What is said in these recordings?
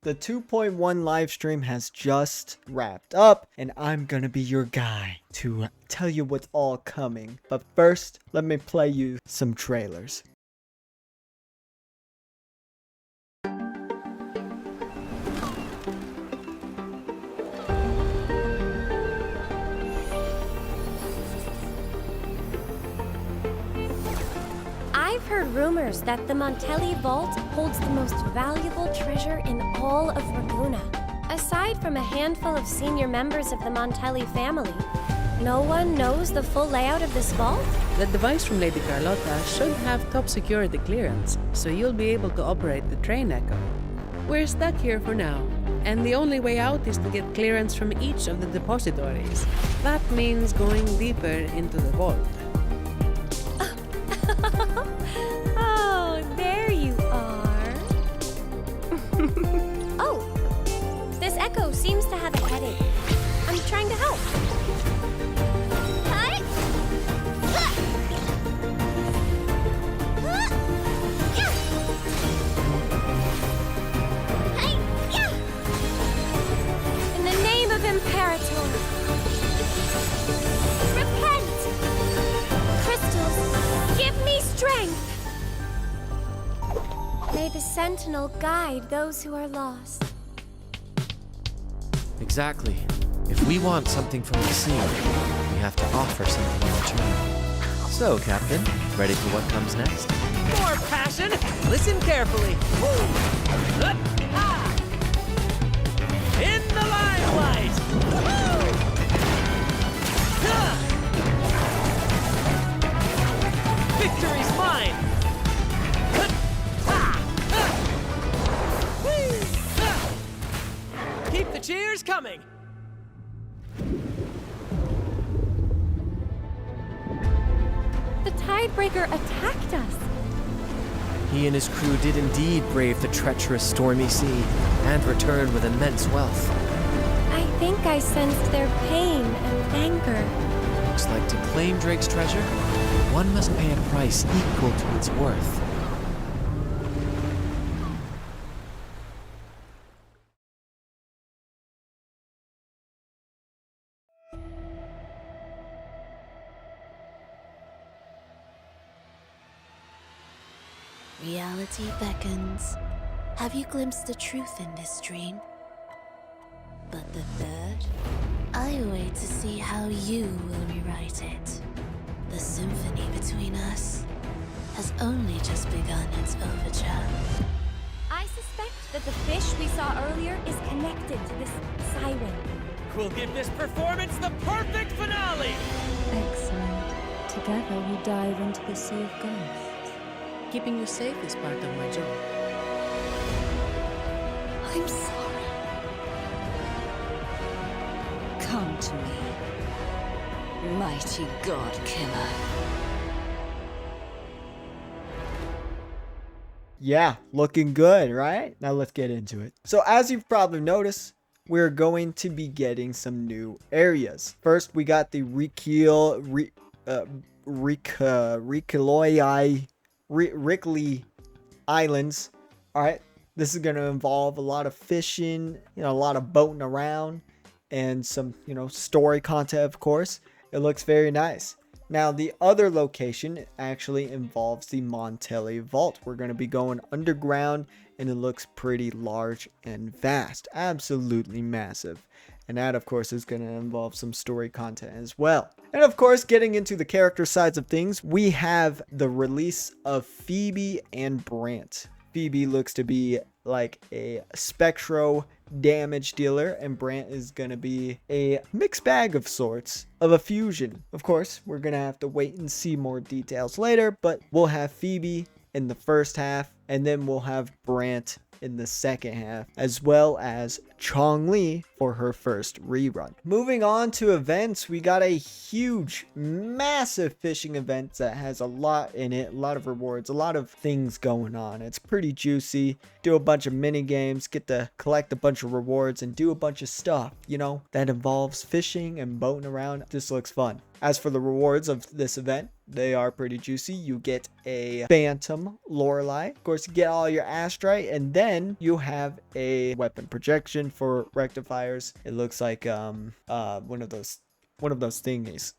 The 2.1 live stream has just wrapped up, and I'm gonna be your guy to tell you what's all coming. But first, let me play you some trailers. I've heard rumors that the Montelli Vault holds the most valuable treasure in all of Laguna. Aside from a handful of senior members of the Montelli family, no one knows the full layout of this vault? The device from Lady Carlotta should have top security clearance, so you'll be able to operate the train echo. We're stuck here for now, and the only way out is to get clearance from each of the depositories. That means going deeper into the vault. Oh, there you are. Oh, this echo seems to have a headache. I'm trying to help. Hi. In the name of Imperator, repent! Crystals, give me strength! May the Sentinel guide those who are lost. Exactly. If we want something from the sea, we have to offer something in return. So, Captain, ready for what comes next? More passion! Listen carefully. In the limelight! Victory's mine! Keep the cheers coming! The Tidebreaker attacked us. He and his crew did indeed brave the treacherous stormy sea and return with immense wealth. I think I sensed their pain and anger. Looks like to claim Drake's treasure, one must pay a price equal to its worth. Reality beckons. Have you glimpsed the truth in this dream? But the third? I wait to see how you will rewrite it. The symphony between us has only just begun its overture. I suspect that the fish we saw earlier is connected to this siren. We'll give this performance the perfect finale! Excellent. Together we dive into the sea of ghosts. Keeping you safe is part of my job. I'm sorry. Come to me, mighty god killer. Yeah, looking good, right? Now let's get into it. So as you've probably noticed, we're going to be getting some new areas. First, we got the Rickley Islands. All right, this is going to involve a lot of fishing, a lot of boating around, and some, story content, of course. It looks very nice. Now, the other location actually involves the Montelli Vault. We're going to be going underground, and it looks pretty large and vast. Absolutely massive. And that, of course, is going to involve some story content as well. And, of course, getting into the character sides of things, we have the release of Phoebe and Brant. Phoebe looks to be like a spectro damage dealer, and Brant is going to be a mixed bag of sorts, of a fusion. Of course, we're going to have to wait and see more details later, but we'll have Phoebe in the first half, and then we'll have Brant in the second half, as well as Chong Li for her first rerun. Moving on to events, we got a huge, massive fishing event that has a lot in it, a lot of rewards, a lot of things going on. It's pretty juicy. Do a bunch of mini games, get to collect a bunch of rewards, and do a bunch of stuff, that involves fishing and boating around. This looks fun. As for the rewards of this event, They are pretty juicy. You get a Phantom Lorelei. Of course, you get all your Astrite, and then you have a weapon projection for rectifiers. It looks like one of those thingies.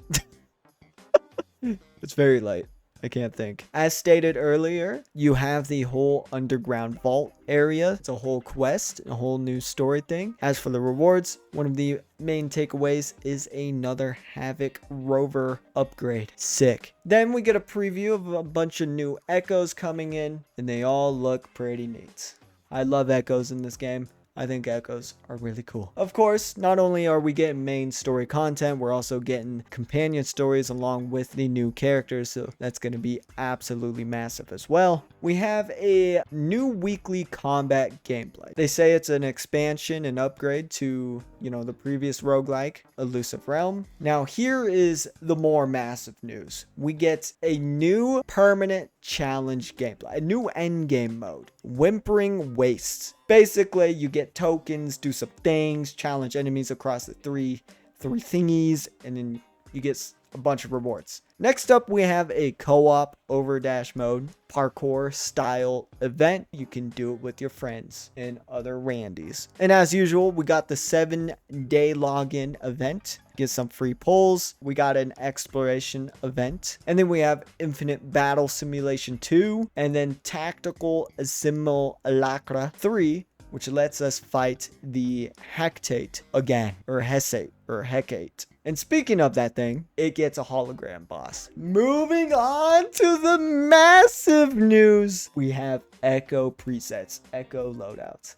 It's very light. I can't think. As stated earlier, you have the whole underground vault area. It's a whole quest, a whole new story thing. As for the rewards, one of the main takeaways is another Havoc Rover upgrade. Sick. Then we get a preview of a bunch of new echoes coming in, and they all look pretty neat. I love echoes in this game. I think echoes are really cool. Of course, not only are we getting main story content, we're also getting companion stories along with the new characters, so that's going to be absolutely massive as well. We have a new weekly combat gameplay. They say it's an expansion and upgrade to, the previous roguelike, Elusive Realm. Now, here is the more massive news. We get a new permanent challenge gameplay, a new endgame mode, Whimpering Wastes. Basically, you get tokens, do some things, challenge enemies across the three thingies, and then you get a bunch of rewards. Next up, we have a co-op overdash mode, parkour style event. You can do it with your friends and other randies. And as usual, we got the 7-day login event. Get some free pulls. We got an exploration event. And then we have Infinite Battle Simulation 2. And then Tactical Simulacra 3, which lets us fight the Hecate again. Or Hecate. And speaking of that thing, it gets a hologram boss. Moving on to the massive news. We have Echo presets, Echo loadouts.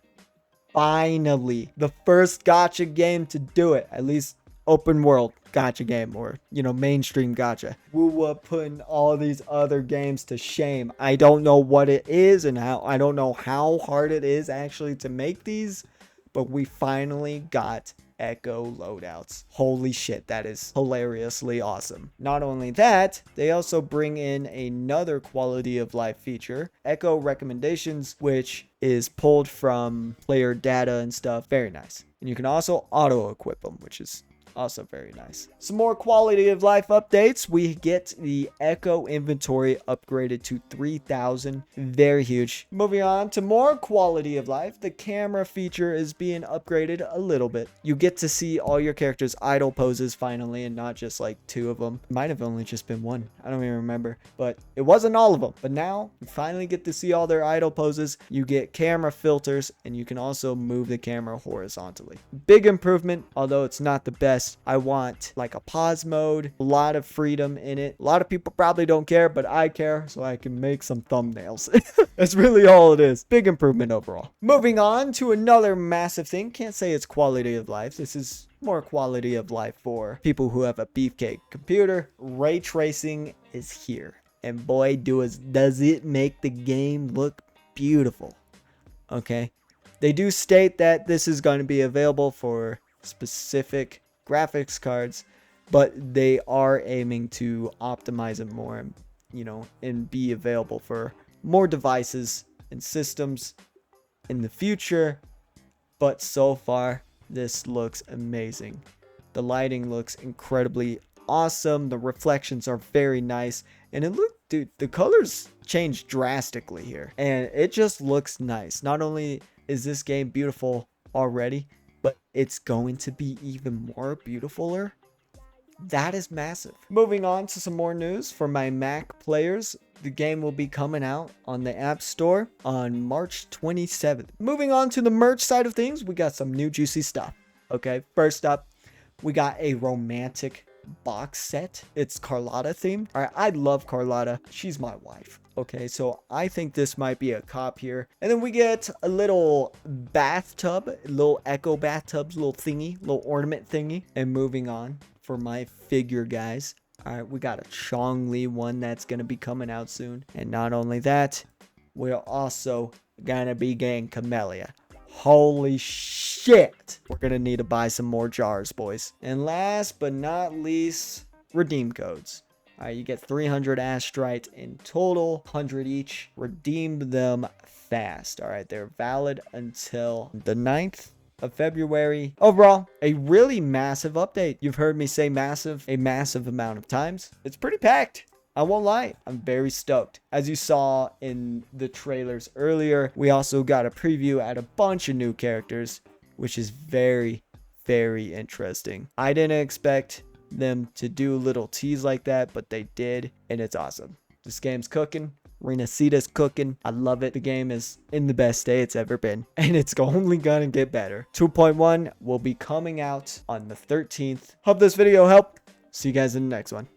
Finally, the first gacha game to do it. At least open world gacha game, or mainstream gacha. Wuwa putting all these other games to shame. I don't know what it is and I don't know how hard it is actually to make these, but we finally got Echo loadouts. Holy shit, that is hilariously awesome. Not only that, they also bring in another quality of life feature, Echo recommendations, which is pulled from player data and stuff. Very nice. And you can also auto equip them, which is also very nice. Some more quality of life updates. We get the Echo inventory upgraded to 3,000. Very huge. Moving on to more quality of life. The camera feature is being upgraded a little bit. You get to see all your characters' idle poses finally, and not just like 2 of them. Might have only just been 1. I don't even remember. But it wasn't all of them. But now you finally get to see all their idle poses. You get camera filters, and you can also move the camera horizontally. Big improvement, although it's not the best. I want like a pause mode, a lot of freedom in it. A lot of people probably don't care, but I care, so I can make some thumbnails. That's really all it is. Big improvement overall. Moving on to another massive thing. Can't say it's quality of life. This is more quality of life for people who have a beefcake computer. Ray tracing is here. And boy, does it make the game look beautiful. Okay. They do state that this is going to be available for specific graphics cards, but they are aiming to optimize it more, and be available for more devices and systems in the future. But so far, this looks amazing. The lighting looks incredibly awesome. The reflections are very nice, and dude, the colors change drastically here, and it just looks nice. Not only is this game beautiful already, but it's going to be even more beautifuler. That is massive. Moving on to some more news for my Mac players. The game will be coming out on the App Store on March 27th. Moving on to the merch side of things, we got some new juicy stuff. Okay, first up, we got a romantic box set. It's Carlotta themed. All right, I love Carlotta. She's my wife. Okay, so I think this might be a cop here. And then we get a little bathtub, little Echo bathtubs, little thingy, little ornament thingy. And moving on for my figure guys. All right, we got a Chongli one that's going to be coming out soon. And not only that, we're also going to be getting Camellia. Holy shit. We're going to need to buy some more jars, boys. And last but not least, redeem codes. All right, you get 300 Astrite in total, 100 each. Redeem them fast. All right, they're valid until the 9th of February. Overall, a really massive update. You've heard me say massive a massive amount of times. It's pretty packed. I won't lie, I'm very stoked. As you saw in the trailers earlier, we also got a preview at a bunch of new characters, which is very, very interesting. I didn't expect them to do little tease like that, but they did, and it's awesome. This game's cooking. Renacita's cooking. I love it. The game is in the best state it's ever been, and it's only gonna get better. 2.1 will be coming out on the 13th. Hope this video helped. See you guys in the next one.